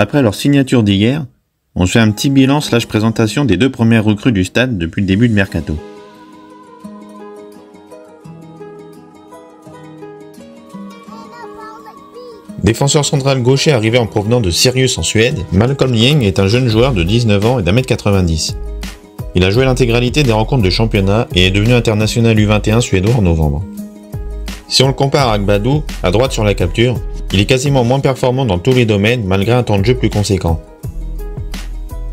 Après leur signature d'hier, on se fait un petit bilan / présentation des 2 premières recrues du stade depuis le début de Mercato. Défenseur central gaucher arrivé en provenance de Sirius en Suède, Malcolm Yeng est un jeune joueur de 19 ans et d'1m90. Il a joué l'intégralité des rencontres de championnat et est devenu international U21 suédois en novembre. Si on le compare à Agbadou, à droite sur la capture, il est quasiment moins performant dans tous les domaines malgré un temps de jeu plus conséquent.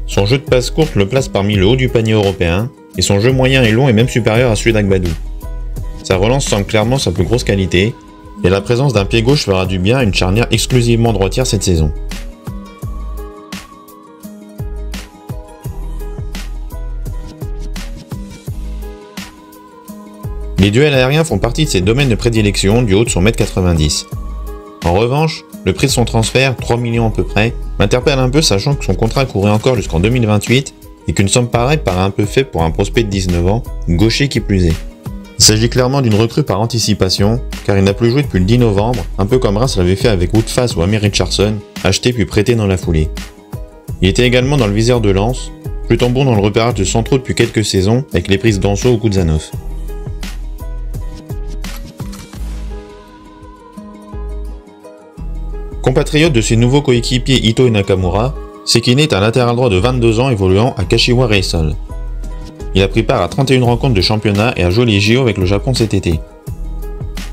Son jeu de passe courte le place parmi le haut du panier européen, et son jeu moyen et long est même supérieur à celui d'Agbadou. Sa relance semble clairement sa plus grosse qualité, et la présence d'un pied gauche fera du bien à une charnière exclusivement droitière cette saison. Les duels aériens font partie de ses domaines de prédilection du haut de son 1m90. En revanche, le prix de son transfert, 3 millions à peu près, m'interpelle un peu sachant que son contrat courait encore jusqu'en 2028 et qu'une somme pareille paraît un peu faible pour un prospect de 19 ans, gaucher qui plus est. Il s'agit clairement d'une recrue par anticipation, car il n'a plus joué depuis le 10 novembre, un peu comme Reims l'avait fait avec Woodface ou Amir Richardson, acheté puis prêté dans la foulée. Il était également dans le viseur de Lens, plutôt bon dans le repérage de centraux depuis quelques saisons, avec les prises d'Anso ou Kudzanov. Compatriote de ses nouveaux coéquipiers Ito et Nakamura, Sekine est un latéral droit de 22 ans évoluant à Kashiwa Reysol. Il a pris part à 31 rencontres de championnat et a joué les JO avec le Japon cet été.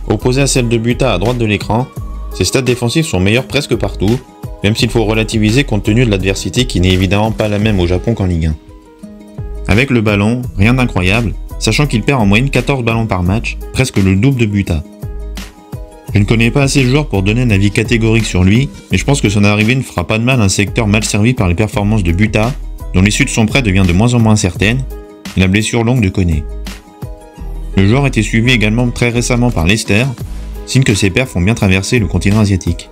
Opposé à celle de Buta à droite de l'écran, ses stats défensifs sont meilleurs presque partout, même s'il faut relativiser compte tenu de l'adversité qui n'est évidemment pas la même au Japon qu'en Ligue 1. Avec le ballon, rien d'incroyable, sachant qu'il perd en moyenne 14 ballons par match, presque le double de Buta. Je ne connais pas assez le joueur pour donner un avis catégorique sur lui, mais je pense que son arrivée ne fera pas de mal à un secteur mal servi par les performances de Buta, dont l'issue de son prêt devient de moins en moins certaine, et la blessure longue de Koné. Le joueur a été suivi également très récemment par Leicester, signe que ses perfs ont bien traversé le continent asiatique.